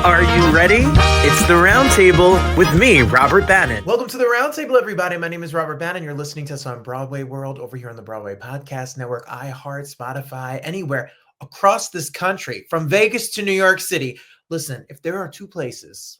Are you ready? It's the Roundtable with me, Robert Bannon. Welcome to the Roundtable, everybody. My name is Robert Bannon. You're listening to us on Broadway World over here on the Broadway Podcast Network, iHeart, Spotify, anywhere across this country, from Vegas to New York City. Listen, if there are two places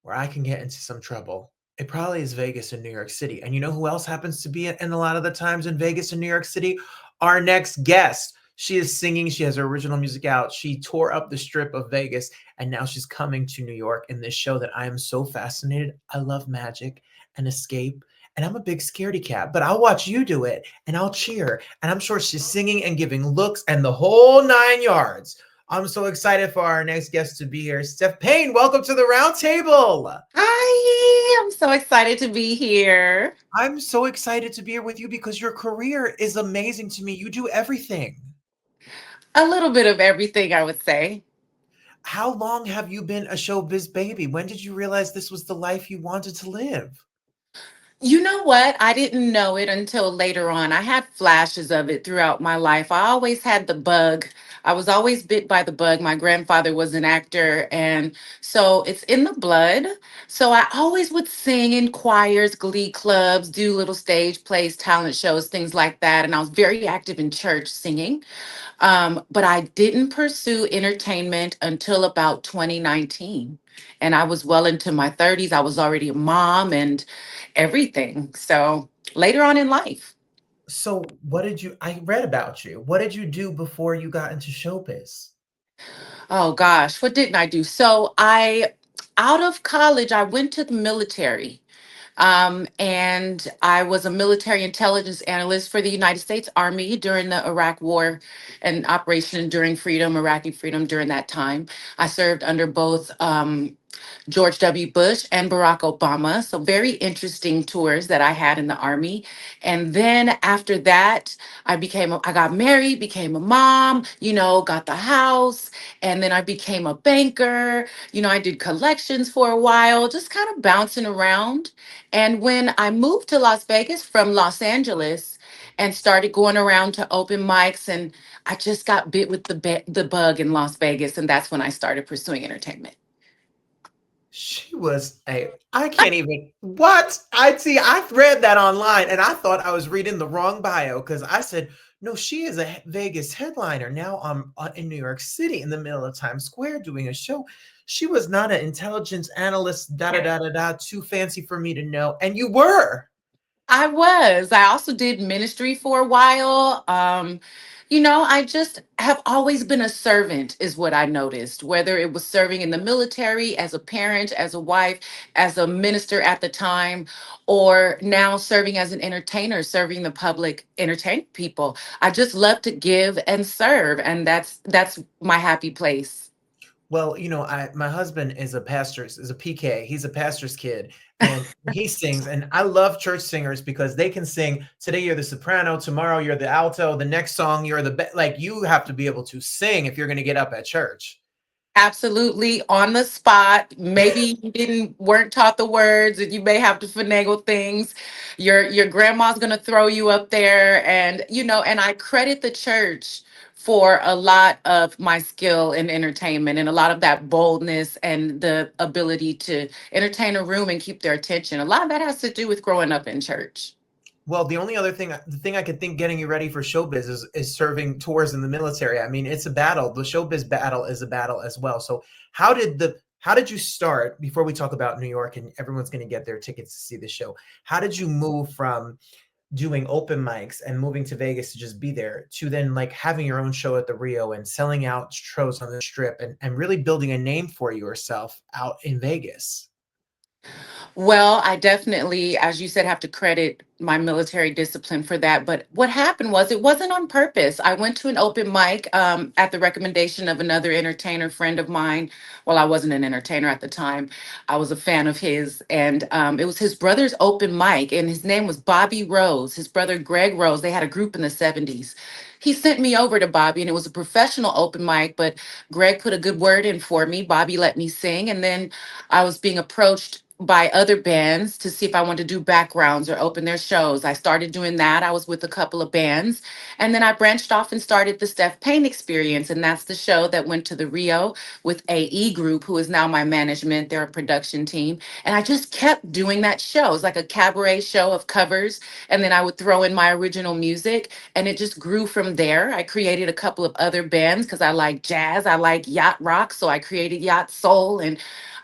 where I can get into some trouble, it probably is Vegas and New York City. And you know who else happens to be in a lot of the times in Vegas and New York City? Our next guest. She is singing. She has her original music out. She tore up the strip of Vegas, and now she's coming to New York in this show that I am so fascinated. I love magic and escape, and I'm a big scaredy cat, but I'll watch you do it, and I'll cheer, and I'm sure she's singing and giving looks and the whole 9 yards. I'm so excited for our next guest to be here. Steph Payne, welcome to the Roundtable. Hi, I'm so excited to be here. I'm so excited to be here with you because your career is amazing to me. You do everything. A little bit of everything, I would say. How long have you been a showbiz baby? When did you realize this was the life you wanted to live? You know what? I didn't know it until later on. I had flashes of it throughout my life. I always had the bug. I was always bit by the bug. My grandfather was an actor, and so it's in the blood. So I always would sing in choirs, glee clubs, do little stage plays, talent shows, things like that. And I was very active in church singing. But I didn't pursue entertainment until about 2019. And I was well into my 30s. I was already a mom and everything. So later on in life. So, I read about you. What did you do before you got into showbiz? Oh gosh, what didn't I do? Out of college, I went to the military. And I was a military intelligence analyst for the United States Army during the Iraq War and Operation Enduring Freedom, Iraqi freedom during that time. I served under both George W. Bush and Barack Obama. So, very interesting tours that I had in the Army. And then after that, I got married, became a mom, got the house. And then I became a banker. I did collections for a while, just kind of bouncing around. And when I moved to Las Vegas from Los Angeles and started going around to open mics, and I just got bit with the bug in Las Vegas, and that's when I started pursuing entertainment. I can't even, what? I've read that online and I thought I was reading the wrong bio because I said, no, she is a Vegas headliner. Now I'm in New York City in the middle of Times Square doing a show. She was not an intelligence analyst, da da da da da, too fancy for me to know. And you were. I was. I also did ministry for a while. I just have always been a servant, is what I noticed, whether it was serving in the military, as a parent, as a wife, as a minister at the time, or now serving as an entertainer, serving the public, entertaining people. I just love to give and serve, and that's my happy place. Well, my husband is a PK. He's a pastor's kid, and he sings. And I love church singers because they can sing. Today you're the soprano, tomorrow you're the alto, the next song you're like you have to be able to sing if you're going to get up at church. Absolutely on the spot. Maybe you didn't weren't taught the words, and you may have to finagle things. Your grandma's gonna throw you up there, and I credit the church for a lot of my skill in entertainment and a lot of that boldness and the ability to entertain a room and keep their attention. A lot of that has to do with growing up in church. Well, the thing I could think getting you ready for showbiz is serving tours in the military. I mean, it's a battle. The showbiz battle is a battle as well. So how did you start before we talk about New York and everyone's going to get their tickets to see the show? How did you move from doing open mics and moving to Vegas to just be there to then like having your own show at the Rio and selling out shows on the strip and really building a name for yourself out in Vegas? Well, I definitely, as you said, have to credit my military discipline for that. But what happened was it wasn't on purpose. I went to an open mic at the recommendation of another entertainer friend of mine. Well, I wasn't an entertainer at the time. I was a fan of his. And it was his brother's open mic, and his name was Bobby Rose. His brother, Greg Rose, they had a group in the 70s. He sent me over to Bobby, and it was a professional open mic, but Greg put a good word in for me. Bobby let me sing. And then I was being approached by other bands to see if I wanted to do backgrounds or open their shows. I started doing that. I was with a couple of bands. And then I branched off and started the Steph Payne Experience. And that's the show that went to the Rio with AE Group, who is now my management. They're a production team. And I just kept doing that show. It was like a cabaret show of covers. And then I would throw in my original music. And it just grew from there. I created a couple of other bands because I like jazz, I like yacht rock. So I created Yacht Soul. And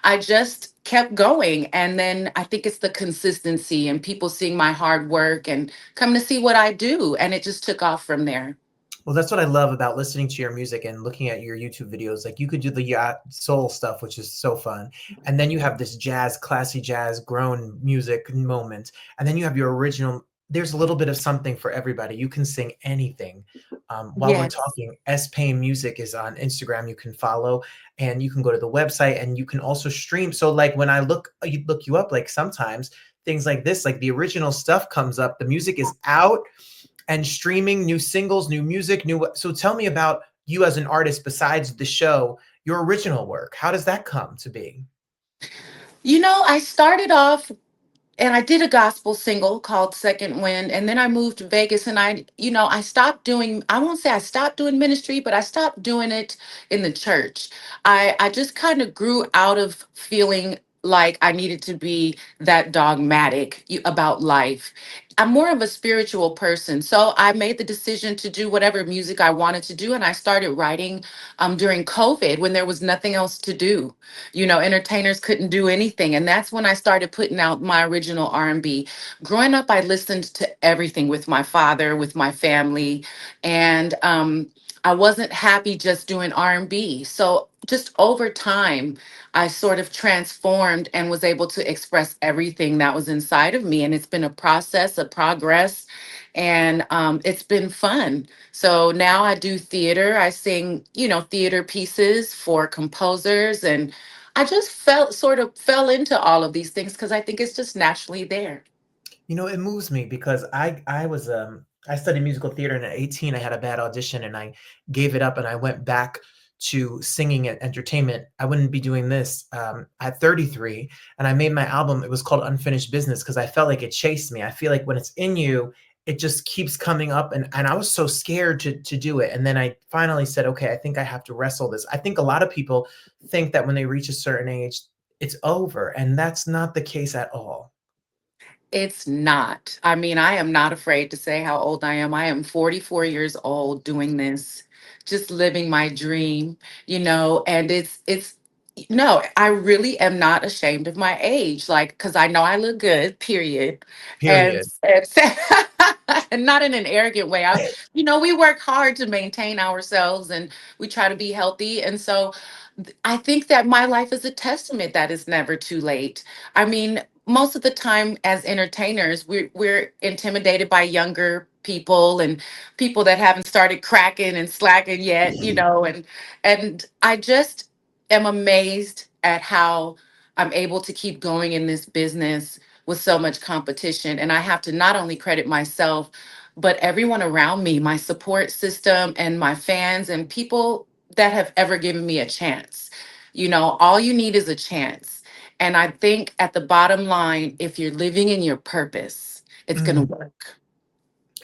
I just kept going. And then I think it's the consistency and people seeing my hard work and come to see what I do. And it just took off from there. Well, that's what I love about listening to your music and looking at your YouTube videos. Like you could do the yacht soul stuff, which is so fun. And then you have this jazz, classy jazz, grown music moment. And then you have your original. There's a little bit of something for everybody. You can sing anything. While we're Yes. talking, S Payne Music is on Instagram. You can follow and you can go to the website and you can also stream. So like when I look you up, like sometimes things like this, like the original stuff comes up, the music is out and streaming, new singles, new music, new. So tell me about you as an artist besides the show, your original work. How does that come to be? I started off and I did a gospel single called Second Wind. And then I moved to Vegas and I stopped doing, I won't say I stopped doing ministry, but I stopped doing it in the church. I just kind of grew out of feeling like I needed to be that dogmatic about life. I'm more of a spiritual person. So I made the decision to do whatever music I wanted to do. And I started writing during COVID when there was nothing else to do. Entertainers couldn't do anything. And that's when I started putting out my original R&B. Growing up, I listened to everything with my father, with my family. And I wasn't happy just doing R&B. So just over time, I sort of transformed and was able to express everything that was inside of me. And it's been a process, a progress, and it's been fun. So now I do theater. I sing, theater pieces for composers. And I just fell into all of these things because I think it's just naturally there. It moves me because I studied musical theater, and at 18 I had a bad audition and I gave it up and I went back to singing and entertainment. I wouldn't be doing this at 33, and I made my album. It was called Unfinished Business because I felt like it chased me. I feel like when it's in you, it just keeps coming up, and I was so scared to do it. And then I finally said, okay, I think I have to wrestle this. I think a lot of people think that when they reach a certain age, it's over, and that's not the case at all. It's not. I mean, I am not afraid to say how old I am. I am 44 years old doing this, just living my dream, and it's no, I really am not ashamed of my age, like, because I know I look good, period. And, Period. and, and not in an arrogant way. We work hard to maintain ourselves and we try to be healthy. And so I think that my life is a testament that it's never too late. I mean, most of the time as entertainers, we're intimidated by younger people and people that haven't started cracking and slacking yet, and I just am amazed at how I'm able to keep going in this business with so much competition. And I have to not only credit myself, but everyone around me, my support system and my fans and people that have ever given me a chance. All you need is a chance. And I think at the bottom line, if you're living in your purpose, it's going to Mm, work.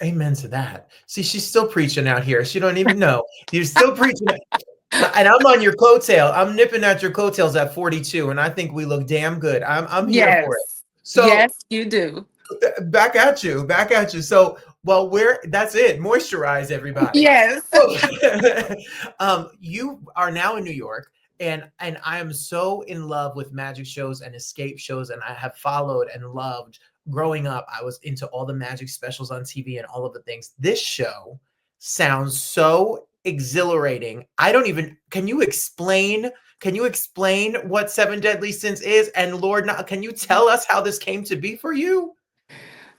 amen to that. See, she's still preaching out here. She don't even know. You're still preaching. And I'm on your coattail. I'm nipping at your coattails at 42, and I think we look damn good. I'm here for it. Yes. So Yes, you do. back at you, back at you. So well, that's it. Moisturize everybody. Yes. So, you are now in New York, and I am so in love with magic shows and escape shows, and I have followed and loved. Growing up, I was into all the magic specials on TV and all of the things. This show sounds so exhilarating. I don't even. Can you explain? Can you explain what Seven Deadly Sins is? And Lord, can you tell us how this came to be for you?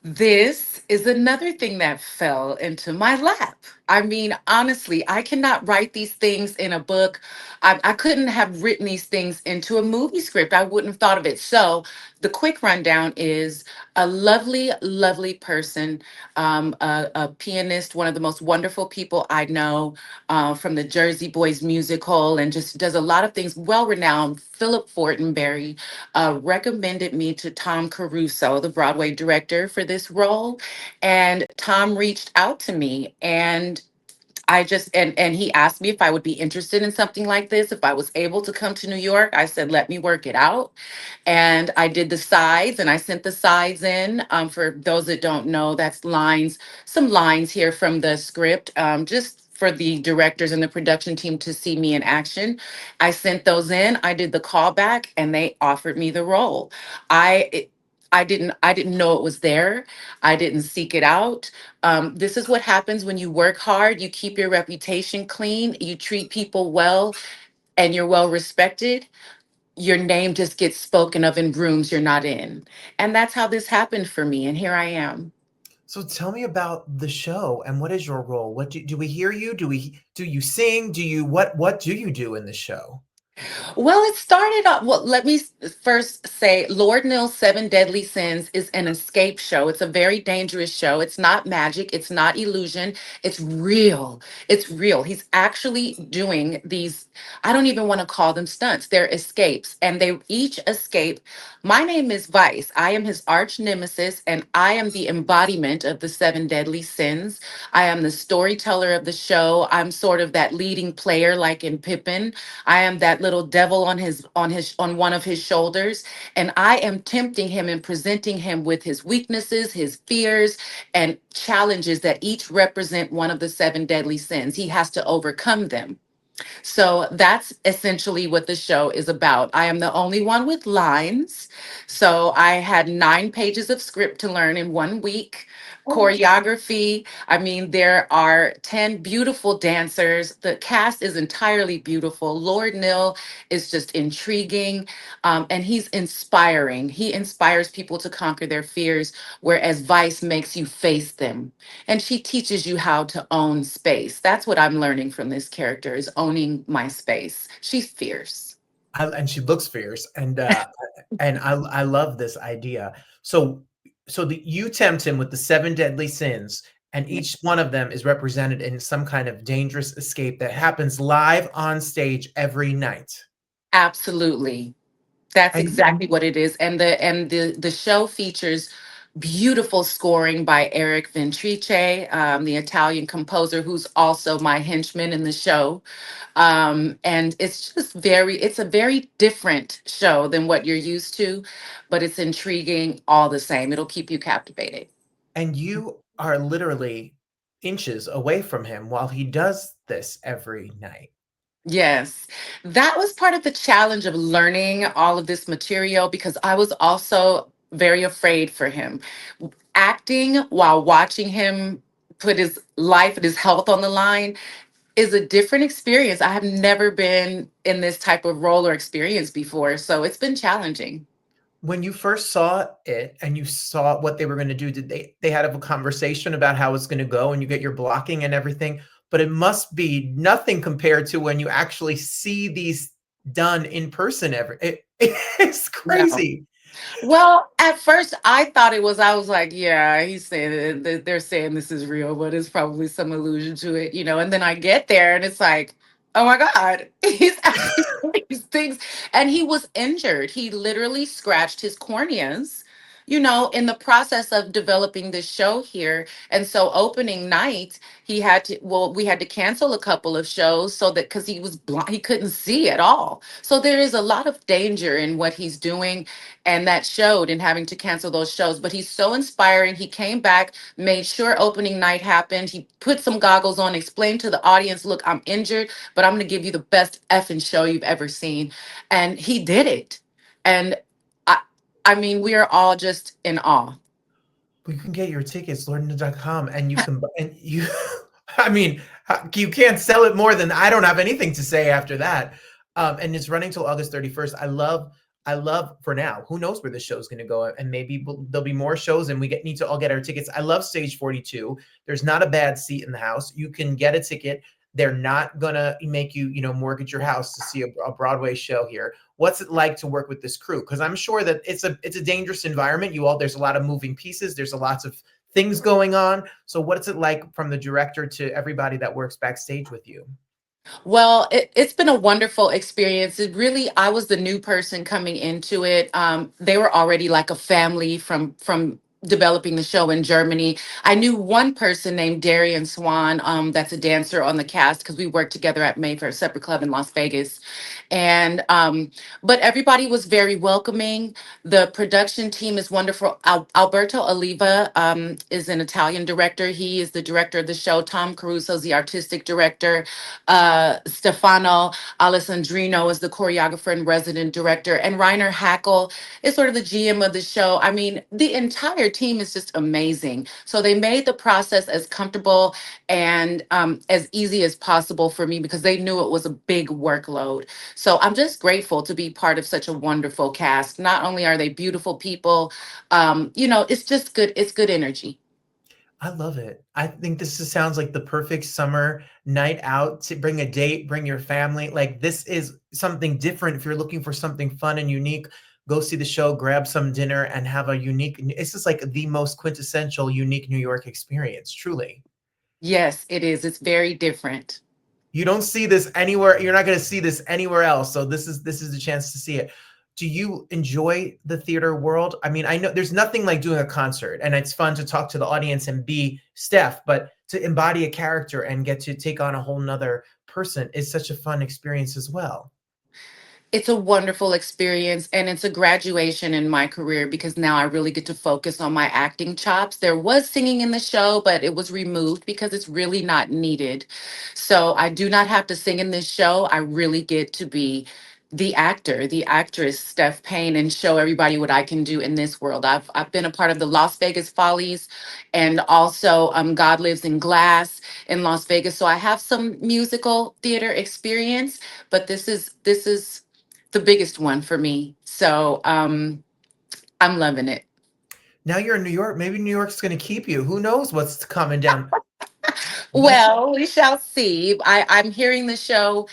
This is another thing that fell into my lap. I mean, honestly, I cannot write these things in a book. I couldn't have written these things into a movie script. I wouldn't have thought of it. So, the quick rundown is a lovely, lovely person, a pianist, one of the most wonderful people I know, from the Jersey Boys musical, and just does a lot of things. Well renowned, Philip Fortenberry recommended me to Tom Caruso, the Broadway director, for this role. And Tom reached out to me, and and he asked me if I would be interested in something like this, if I was able to come to New York. I said, let me work it out. And I did the sides, and I sent the sides in. For those that don't know, that's lines, some lines here from the script, just for the directors and the production team to see me in action. I sent those in. I did the callback, and they offered me the role. I it, I didn't know it was there. I didn't seek it out. This is what happens when you work hard. You keep your reputation clean. You treat people well, and you're well respected. Your name just gets spoken of in rooms you're not in. And that's how this happened for me. And here I am. So tell me about the show and what is your role? What do we hear you? Do you sing? Do you what do you do in the show? Well, it started off. Well, let me first say Lord Nil's Seven Deadly Sins is an escape show. It's a very dangerous show. It's not magic, it's not illusion. It's real. It's real. He's actually doing these, I don't even want to call them stunts. They're escapes. And they each escape. My name is Vice. I am his arch nemesis, and I am the embodiment of the seven deadly sins. I am the storyteller of the show. I'm sort of that leading player, like in Pippin. I am that little devil on one of his shoulders, and I am tempting him and presenting him with his weaknesses, his fears, and challenges that each represent one of the seven deadly sins. He has to overcome them. So that's essentially what the show is about. I am the only one with lines. So I had 9 pages of script to learn in 1 week. Choreography. I mean, there are 10 beautiful dancers. The cast is entirely beautiful. Lord Nil is just intriguing, and he's inspiring. He inspires people to conquer their fears, whereas Vice makes you face them. And she teaches you how to own space. That's what I'm learning from this character, is owning my space. She's fierce. And she looks fierce, and I love this idea. So you tempt him with the seven deadly sins, and Yeah, each one of them is represented in some kind of dangerous escape that happens live on stage every night. absolutely. That's And exactly what it is. And the show features beautiful scoring by Eric Ventrice, the Italian composer who's also my henchman in the show. And it's a very different show than what you're used to, but it's intriguing all the same. It'll keep you captivated. you are literally inches away from him while he does this every night. Yes, that was part of the challenge of learning all of this material, because I was also very afraid for him. Acting while watching him put his life and his health on the line is a different experience. I have never been in this type of role or experience before, so it's been challenging. When you first saw it and you saw what they were gonna do, did they had a conversation about how it's gonna go and you get your blocking and everything? But it must be nothing compared to when you actually see these done in person it's No. crazy. Well, at first I was like, yeah, he's saying they're saying this is real, but it's probably some allusion to it, you know. And then I get there and it's like, oh my God, he's actually doing these things. And he was injured. He literally scratched his corneas, in the process of developing this show here. And so opening night, we had to cancel a couple of shows so that because he was blind, he couldn't see at all. So there is a lot of danger in what he's doing, and that showed in having to cancel those shows. But he's so inspiring. He came back, made sure opening night happened. He put some goggles on, explained to the audience, look, I'm injured, but I'm going to give you the best effing show you've ever seen. And he did it. And I, I mean, we are all just in awe. You can get your tickets, lordnil.com, and you I mean, you can't sell it more than I don't have anything to say after that. And it's running till August 31st. I love for now. Who knows where the show's going to go? And maybe there'll be more shows, and need to all get our tickets. I love Stage 42. There's not a bad seat in the house. You can get a ticket. They're not gonna make you, mortgage your house to see a Broadway show here. What's it like to work with this crew? Because I'm sure that it's a dangerous environment. There's a lot of moving pieces. There's a lots of things going on. So what's it like from the director to everybody that works backstage with you? Well, it's been a wonderful experience. It really, I was the new person coming into it. They were already like a family from developing the show in Germany. I knew one person named Darian Swan, that's a dancer on the cast because we worked together at Mayfair Supper Club in Las Vegas. And but everybody was very welcoming. The production team is wonderful. Alberto Oliva is an Italian director. He is the director of the show. Tom Caruso is the artistic director. Stefano Alessandrino is the choreographer and resident director, and Reiner Hackle is sort of the GM of the show. I mean, the entire team is just amazing. So they made the process as comfortable and as easy as possible for me because they knew it was a big workload. So I'm just grateful to be part of such a wonderful cast. Not only are they beautiful people, it's just good. It's good energy. I love it. I think sounds like the perfect summer night out to bring a date, bring your family. Like this is something different. If you're looking for something fun and unique, go see the show, grab some dinner, and have a unique. It's just like the most quintessential unique New York experience. Truly, Yes, it is. It's very different. you don't see this anywhere. You're not going to see this anywhere else. So this is the chance to see it. Do you enjoy the theater world? I mean, I know there's nothing like doing a concert, and it's fun to talk to the audience and be Steph, but to embody a character and get to take on a whole nother person is such a fun experience as well. It's a wonderful experience and it's a graduation in my career because now I really get to focus on my acting chops. There was singing in the show, but it was removed because it's really not needed. So I do not have to sing in this show. I really get to be the actor, the actress, Steph Payne, and show everybody what I can do in this world. I've been a part of the Las Vegas Follies and also God Lives in Glass in Las Vegas. So I have some musical theater experience, but this is the biggest one for me. So I'm loving it. Now you're in New York. Maybe New York's going to keep you. Who knows what's coming down? That's Well, we shall see. I'm hearing the show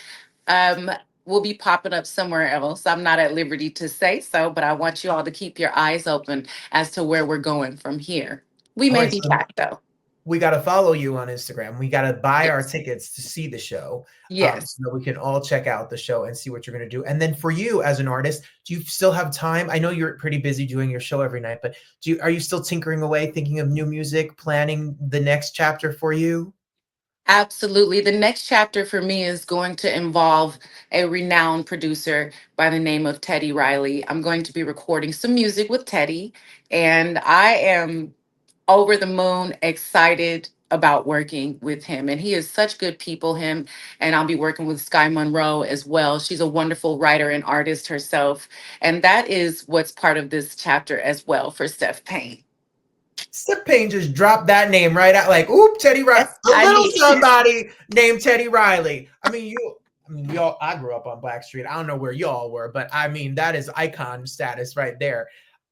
um, will be popping up somewhere else. I'm not at liberty to say so, but I want you all to keep your eyes open as to where we're going from here. We all may right. be So back though. we got to follow you on Instagram. We got to buy our tickets to see the show, Yes. so that we can all check out the show and see what you're going to do. And then for you as an artist, do you still have time? I know you're pretty busy doing your show every night, but are you still tinkering away, thinking of new music, planning the next chapter for you? Absolutely. The next chapter for me is going to involve a renowned producer by the name of Teddy Riley. I'm going to be recording some music with Teddy, and I am over the moon excited about working with him. And he is such good people, him. And I'll be working with Sky Monroe as well. She's a wonderful writer and artist herself. And that is what's part of this chapter as well for Steph Payne. Steph Payne just dropped that name right out, like, oop, Teddy Riley, Yes, a I little need. somebody named Teddy Riley. Y'all, I grew up on Blackstreet. I don't know where y'all were, but I mean, that is icon status right there.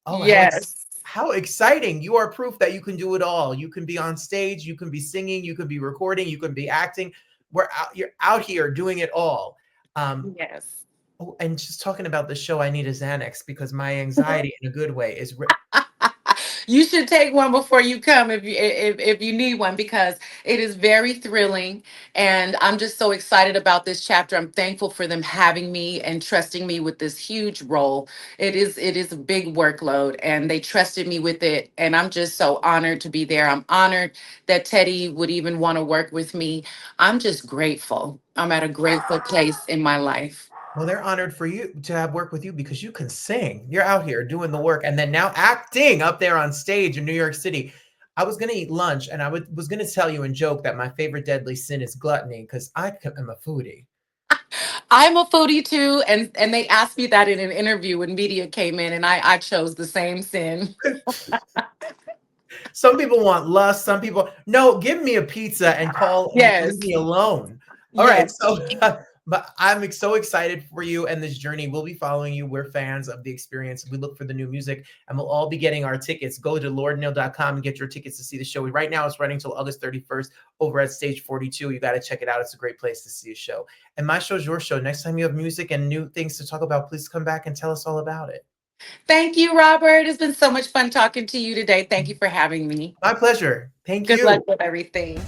Oh, Yes. how exciting. You are proof that you can do it all. You can be on stage, you can be singing, you can be recording, you can be acting. You're out here doing it all. Yes. Oh, and just talking about the show, I need a Xanax because my anxiety in a good way is You should take one before you come if you need one because it is very thrilling and I'm just so excited about this chapter. I'm thankful for them having me and trusting me with this huge role. It is a big workload and they trusted me with it and I'm just so honored to be there. I'm honored that Teddy would even want to work with me. I'm just grateful. I'm at a grateful place in my life. Well, they're honored for you to have work with you because you can sing. You're out here doing the work and then now acting up there on stage in New York City. I was going to eat lunch and was going to tell you and joke that my favorite deadly sin is gluttony because I am a foodie. I'm a foodie too, and they asked me that in an interview when media came in, and I chose the same sin. Some people want lust. Some people, no, give me a pizza and leave Yes, me alone. All right. yes. So But I'm so excited for you and this journey. We'll be following you. We're fans of the experience. We look for the new music and we'll all be getting our tickets. Go to lordnil.com and get your tickets to see the show. Right now it's running till August 31st over at Stage 42. You got to check it out. It's a great place to see a show. And my show's your show. Next time you have music and new things to talk about, please come back and tell us all about it. Thank you, Robert. It's been so much fun talking to you today. Thank you for having me. My pleasure. Thank Good luck you. with everything.